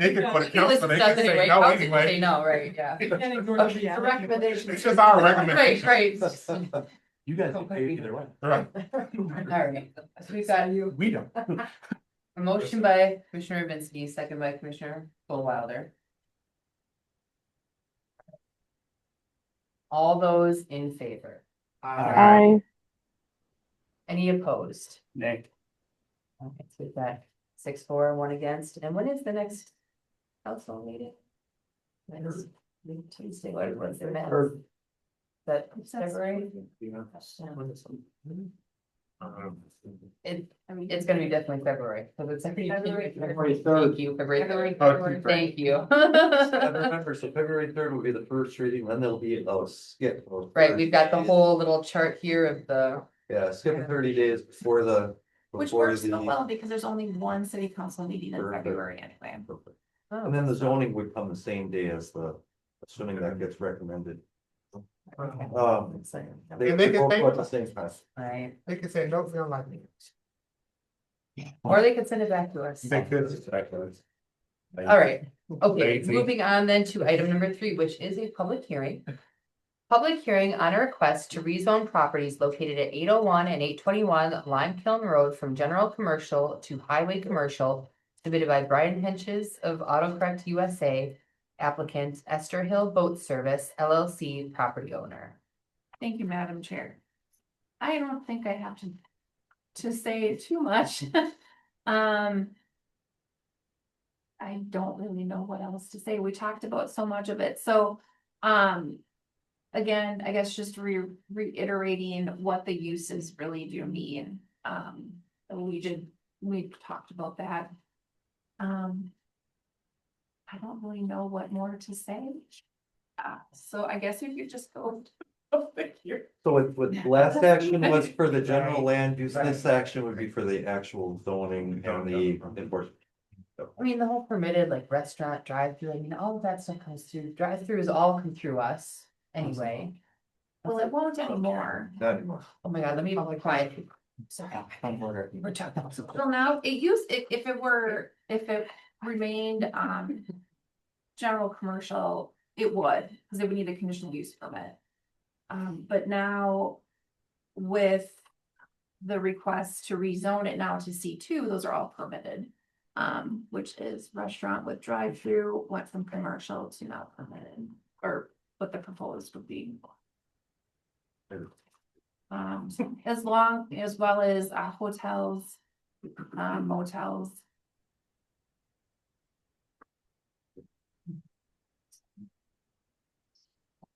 They can put a You council, listen they to can nothing, say right? no Council can say anyway. no, right, yeah. Okay, The recommendation. It's just our Right, recommendation. right. You guys get paid either way. Right, All right, so we've got we don't. a motion by Commissioner Vinsky, second by Commissioner Wilder. All those in favor? Aye. Any opposed? Nick, Okay, so we've got 6-4, 1 against, and when is the next council meeting? Next Tuesday, what's the next? That February? It's gonna be definitely February, because it's February. February 3rd. Thank you, February. Oh, Thank you. I remember, so February 3rd will be the first reading, then there'll be a skip. Right, we've got the whole little chart here of the, Yeah, skip 30 days before the. Which before works so the- well because there's only one city council meeting in Perfect. February anyway. And then the zoning would come the same day as assuming that gets recommended. They And they can both say- go at the same time. right, They can say, no, we don't like me. or they could send it back to us. They could. All right, okay, Crazy. moving on then to item number 3, which is a public hearing. Public hearing on a request to rezone properties located at 801 and 821 Lime Kiln Road from general commercial to highway commercial, submitted by Brian Henches of AutoCorrect USA, applicant Esther Hill Boat Service LLC, property owner. Thank you, Madam Chair. I don't think I have to say too much. I don't really know what else to say. We talked about so much of it, so, again, I guess just reiterating what the uses really do mean. We talked about that. I don't really know what more to say. So I guess we could just go. So with last action was for the general land use, this action would be for the actual zoning and the enforcement. I mean, the whole permitted like restaurant drive-through, I mean, all of that stuff comes through, drive-throughs all come through us anyway. Well, it won't anymore. Not anymore. Oh my God, let me be quiet. Sorry. I'm order. We're talking about some. So now if it remained, general commercial, it would, because it would need a conditional use permit. But now with the request to rezone it now to C2, those are all permitted. Which is restaurant with drive-through, went from commercial to now permitted, or what the proposed would be. As well as hotels, motels.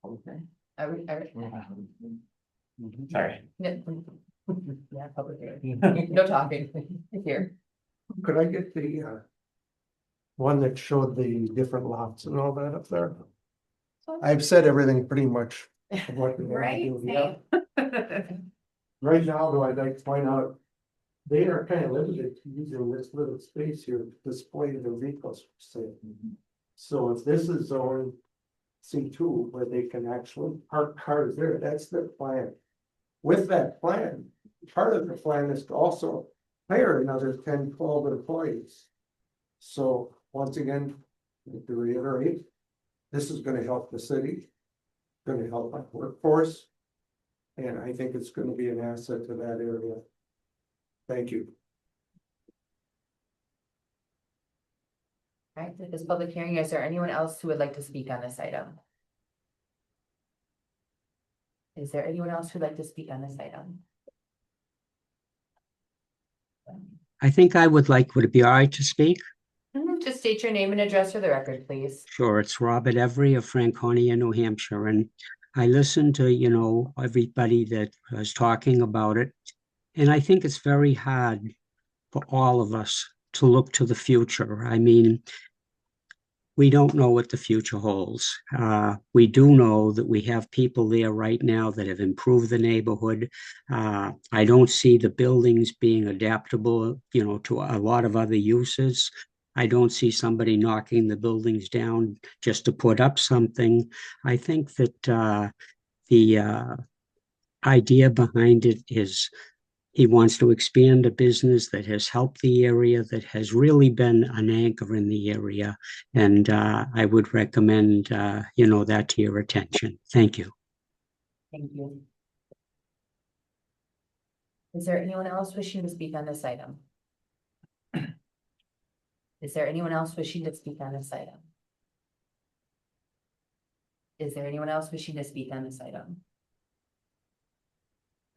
Okay. Sorry. Yeah, public hearing. No talking here. Could I get the one that showed the different lots and all that up there? I've said everything pretty much. of what we have to Right? do. Yeah. Right now, though, I'd like to point out, they are kind of limited to using this little space here to display their vehicles for sale. So if this is zone C2, where they can actually park cars there, that's their plan. With that plan, part of the plan is to also hire another 10, 12 employees. So once again, to reiterate, this is gonna help the city, gonna help our workforce. And I think it's gonna be an asset to that area. Thank you. All right, at this public hearing, is there anyone else who would like to speak on this item? Is there anyone else who'd like to speak on this item? I think I would like, would it be all right to speak? Just state your name and address for the record, please. Sure, it's Robert Every of Franconia, New Hampshire, and I listened to, everybody that was talking about it. And I think it's very hard for all of us to look to the future. I mean, we don't know what the future holds. We do know that we have people there right now that have improved the neighborhood. I don't see the buildings being adaptable, to a lot of other uses. I don't see somebody knocking the buildings down just to put up something. I think that the idea behind it is he wants to expand a business that has helped the area, that has really been an anchor in the area. And I would recommend, that to your attention. Thank you. Thank you. Is there anyone else wishing to speak on this item? Is there anyone else wishing to speak on this item? Is there anyone else wishing to speak on this item?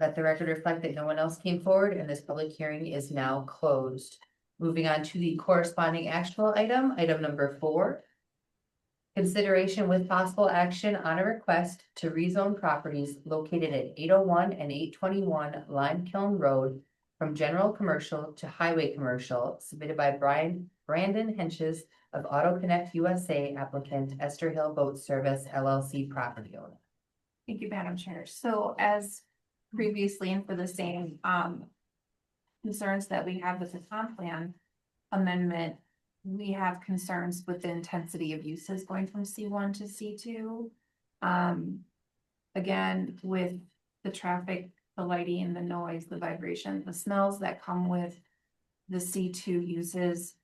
Let the record reflect that no one else came forward and this public hearing is now closed. Moving on to the corresponding actionable item, item number 4. Consideration with possible action on a request to rezone properties located at 801 and 821 Lime Kiln Road from general commercial to highway commercial, submitted by Brandon Henches of Auto Connect USA, applicant Esther Hill Boat Service LLC property owner. Thank you, Madam Chair. So as previously, and for the same concerns that we have with the comp plan amendment, we have concerns with the intensity of uses going from C1 to C2. Again, with the traffic, the lighting, the noise, the vibration, the smells that come with the C2 uses.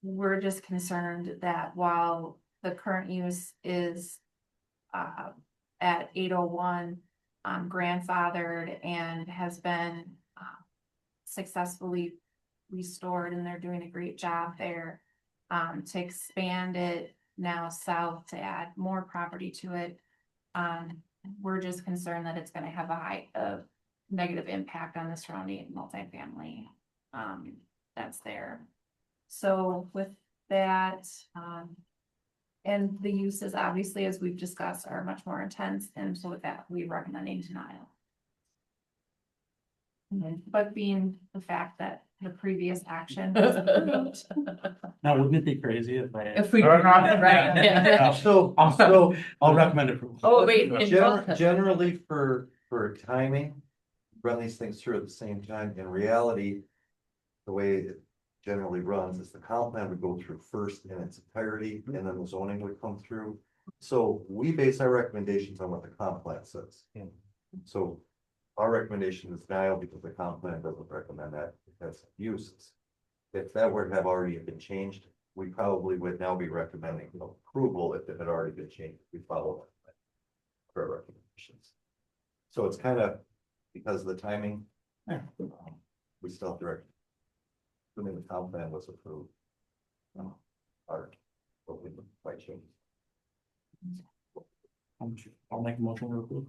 We're just concerned that while the current use is at 801 grandfathered and has been successfully restored, and they're doing a great job there, to expand it now south to add more property to it. We're just concerned that it's going to have a negative impact on the surrounding multifamily that's there. So with that, and the uses, obviously, as we've discussed, are much more intense, and so with that, we're recommending denial. But being the fact that the previous action was approved. Now, wouldn't it be crazy if I? If we, right, yeah. I'll recommend approval. Oh, wait. Generally for timing, run these things through at the same time. In reality, the way it generally runs is the comp plan would go through first in its entirety, and then the zoning would come through. So we base our recommendations on what the comp plan says. So our recommendation is denial because the comp plan doesn't recommend that as uses. If that were to have already been changed, we probably would now be recommending approval if it had already been changed. We follow that for our recommendations. So it's kind of, because of the timing. Yeah. We still have direct. I mean, the town plan was approved. Our, but we quite changed. I'll make a motion to approve.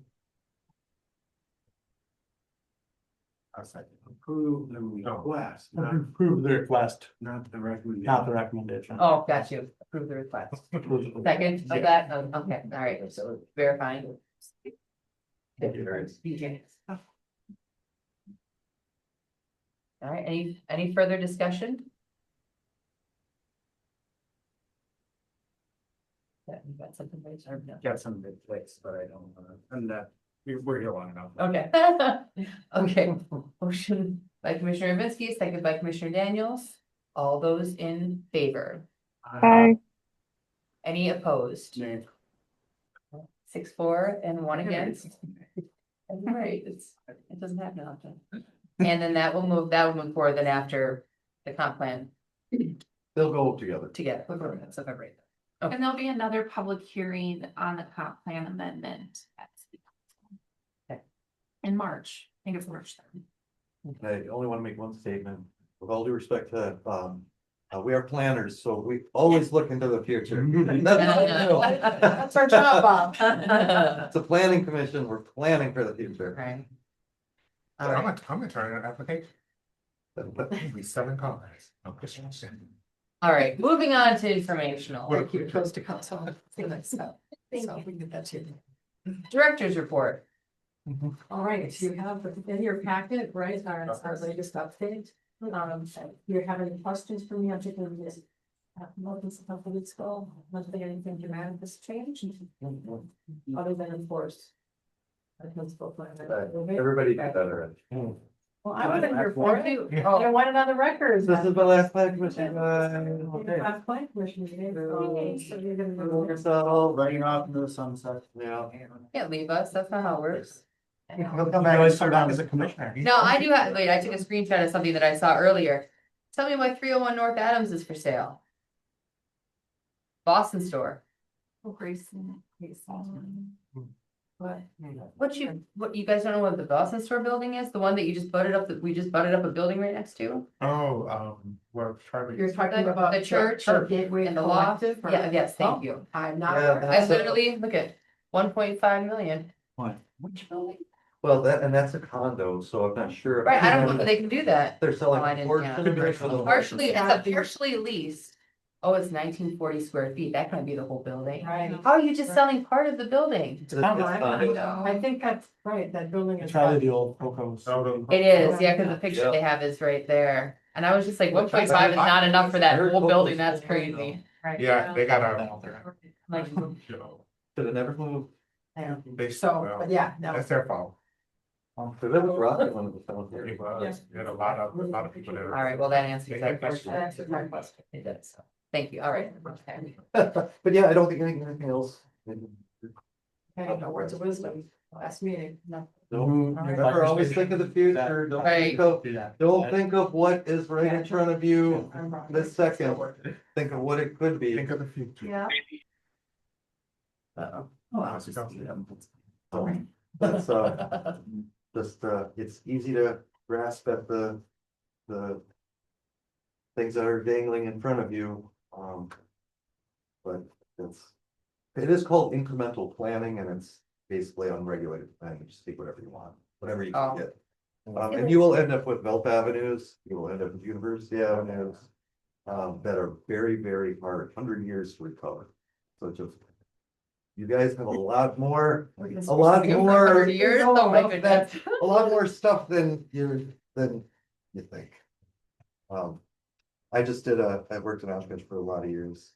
I second. Approve the request, Approve the request, not the recommendation. not the recommendation. Oh, got you. Approve the request. Second of that, okay, all right, so verifying. Thank you, Harry. BJ. All right, any further discussion? Yeah, you got something very sharp now. Got some good place, but I don't, I'm not, we're here long enough. Okay. Okay, motion by Commissioner Vinsky, second by Commissioner Daniels. All those in favor? Any opposed? Name. 6-4 and 1 against. That's right, it doesn't happen often. And then that will move forward then after the comp plan They'll go together. together. So February. And there'll be another public hearing on the comp plan amendment. at City Council. Okay. In March, I think it's March 3rd. I only want to make one statement, with all due respect to, we are planners, so we always look into the future. That's our job, Bob. It's a planning commission, we're planning for the future. Right. I'm All right, gonna turn in an application. We 7 comments. No question. all right, moving on to informational. What- Keep it close to council. So we can get that to you. Director's report. All right, you have in your packet, right, our latest update. You have any questions for me? I'm taking this. Notice a couple weeks ago, was there anything dramatic has changed? Other than of course. the principal plan. Everybody did better. Well, I wasn't here for it. Yeah. I want it on the record. This is my last plan commission. Okay. Last plan commission meeting, so you're gonna. It's all Running off into the sunset. Yeah. Can't leave us, that's not how it works. He'll come back and serve on as a commissioner. No, I do have, wait, I took a screenshot of something that I saw earlier. Tell me why 301 North Adams is for sale. Boston store. Grayson. What you guys don't know what the Boston store building is? The one that you just butted up, that we just butted up a building right next to? Oh, well, Charlie. You're talking about The church Gateway and the loft? Collective, or- Yeah, yes, thank Oh, you. I'm not. Yeah, I that's a- literally, look at 1.5 million. Which building? Well, that's a condo, so I'm not sure. Right, I don't know if they can do that. They're selling Oh, I a didn't- portion yeah. of it for the. Partially, it's a partially leased. Oh, it's 1940 square feet. That can't be the whole building. Right. How are you just selling part of the building? It's condo. I think that's right, that building is. It's probably the old Coco's. It is, yeah, because the picture they have is right there. And I was just like, 1.5 is not enough for that whole building. That's crazy. Yeah, they got a. Out there. Like, Should have never moved. They, So, well, but yeah, no. that's their fault. So that was rocket when it was down here. It was, you had a lot of people there. all right, well, that answers They that had question. That answers my question. It does. So, thank you. All right. Okay. But yeah, I don't think anything else. Okay, no words of wisdom, last meeting, no. Don't, remember, always think of the future, don't think of, don't think of what is right in front of you this second, think of what it could be. Think of the future. Yeah. Uh-oh. How's it going? So, that's, just, it's easy to grasp at the things that are dangling in front of you, but it is called incremental planning, and it's basically unregulated planning, you just take whatever you want, whatever you Oh. can get. And you will end up with Velp Avenues, you will end up with University Avenues, that are very, very hard, 100 years to recover. So just, you guys have a lot more, a lot more. Years, oh my goodness. A lot more stuff than you think. I just I worked in Oshkosh for a lot of years,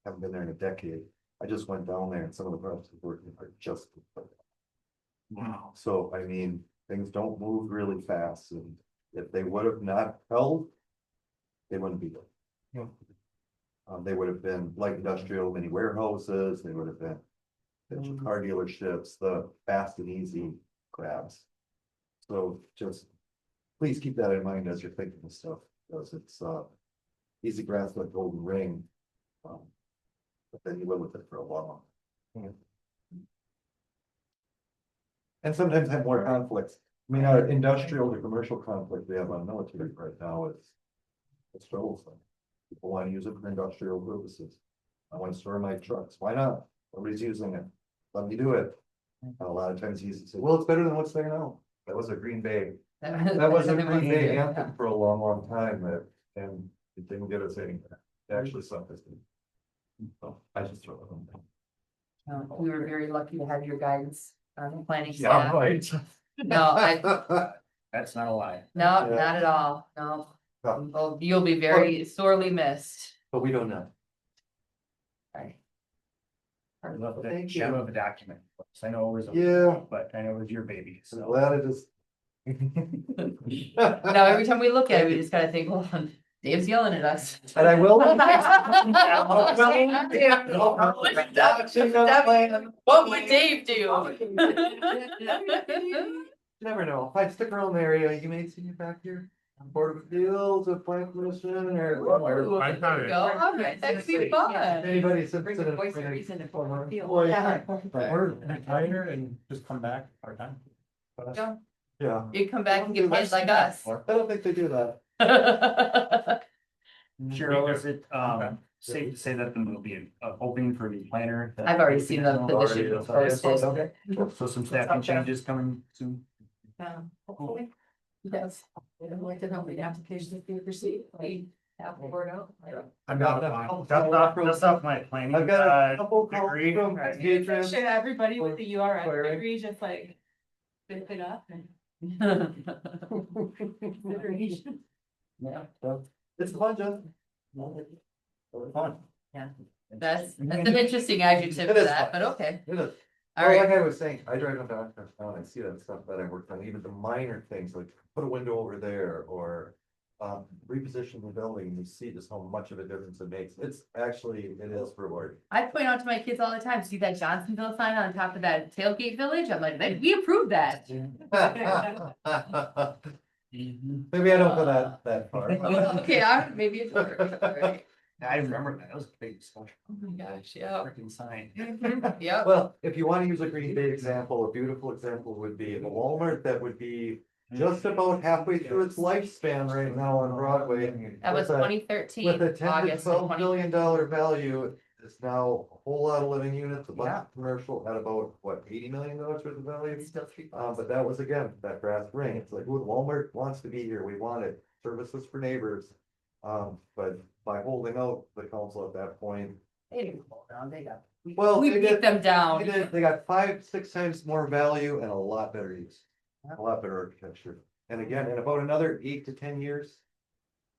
haven't been there in a decade. I just went down there and some of the projects we're working are just. Wow. So, I mean, things don't move really fast, and if they would have not held, they wouldn't be there. They would have been light industrial mini warehouses, they would have been car dealerships, the fast and easy grabs. So just please keep that in mind as you're thinking of stuff, because it's easy grasp like golden ring. But then you live with it for a while. And sometimes have more conflicts. I mean, our industrial to commercial conflict we have on military right now is. It's troublesome. People want to use it for industrial purposes. I want to store my trucks. Why not? Nobody's using it. Let me do it. And a lot of times you say, well, it's better than what's there now. That was a Green Bay. That was a Green Bay anthem for a long, long time, and it didn't get us anywhere. It actually sucked us. So I just throw it on there. We were very lucky to have your guidance on the planning Yeah, staff. right. No, That's not a lie. no, Yeah. not at all, no. No. Well, you'll be very sorely missed. But we don't know. Right. I love the Thank shadow you. of a document. I know it was. Yeah. But I know it was your baby, I'm so. glad it is. Now, every time we look at it, we just gotta think, hold on, Dave's yelling at us. And I will. What would Dave do? You never know. If I stick around the area, you may see me back here. Board of Appeals, a planning commission, or. I found it. Go, all right, that could be fun. Anybody sits Brings in a a. voice of reason to form a field. Well, Yeah. Or retire and just come back part-time. Yeah. Yeah, You come back and get paid like us. I don't think they do that. Cheryl, is it safe to say that there will be an opening for the planner? that- I've already seen the position Already, posted. okay. So some staffing changes coming soon. Hopefully. Yes. I'd like to know the applications being received. We have the word out. I'm not, that's off my planning. I've got a couple calls degree. from patrons. Share everybody with the URS Query. degree, just like. Pick it up and. Yeah, so it's fun, Jeff. Fun. That's an interesting adjective It for is that, fun. but okay, It is. all Well, right. like I was saying, I drive into Oxford town, I see that stuff that I worked on, even the minor things, like put a window over there, or. Reposition the building, you see just how much of a difference it makes, it's actually, it is rewarding. I point out to my kids all the time, see that Johnsonville sign on top of that tailgate village? I'm like, we approved that. Maybe I don't go that far. Okay, maybe it's. All right. I remember that, was a big discussion. Oh my gosh, yeah. Freaking sign. Yep. Well, if you want to use a Green Bay example, a beautiful example would be a Walmart that would be just about halfway through its lifespan right now on Broadway. That was with a- 2013, With a 10 to August of 12 20. million dollar value, it's now a whole lot of living units, a bunch Yeah. of commercial at about, what, $80 million worth of value? It's still 3. But that was again, that brass ring, it's like, "Ooh, Walmart wants to be here, we want it, services for neighbors. But by holding out the council at that point, They didn't fall down, they got. well, We they beat did, them down. they got 5-6 times more value and a lot better use. Yeah. A lot better architecture, and again, in about another 8 to 10 years.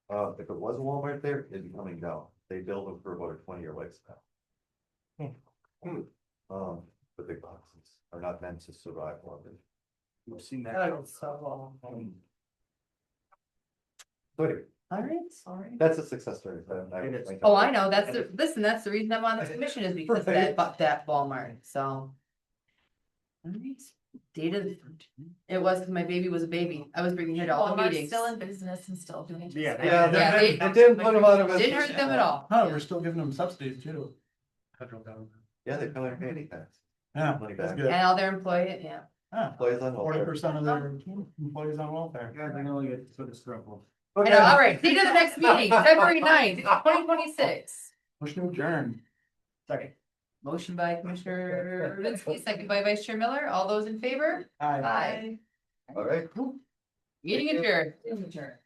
If it was a Walmart there, it'd be coming down, they build them for about a 20-year lifespan. The big boxes are not meant to survive longer. We've seen that. So, So anyway, all right. that's a success story. Oh, I know, that's that's the reason I'm on this commission is because of that Walmart, so. All right, data, it was, 'cause my baby was a baby, I was bringing her to all the Walmart's meetings. still in business and still doing. Yeah. Yeah, they- It didn't put them out of Didn't hurt them at all. Oh, we're still giving them subsidies too. Federal government. Yeah, they pay their any tax. Yeah, Money that's back. good. And all their employee, yeah. Employees on welfare. 40% of their employees on welfare. Yeah, I know, get sort of struggle. And, all right, see you to the next meeting, February 9th, 2026. Motion to adjourn. Second. Motion by Commissioner Rubinsky, second by Vice Chair Miller, all those in favor? Aye. Aye. All right. Meeting adjourned. Signature.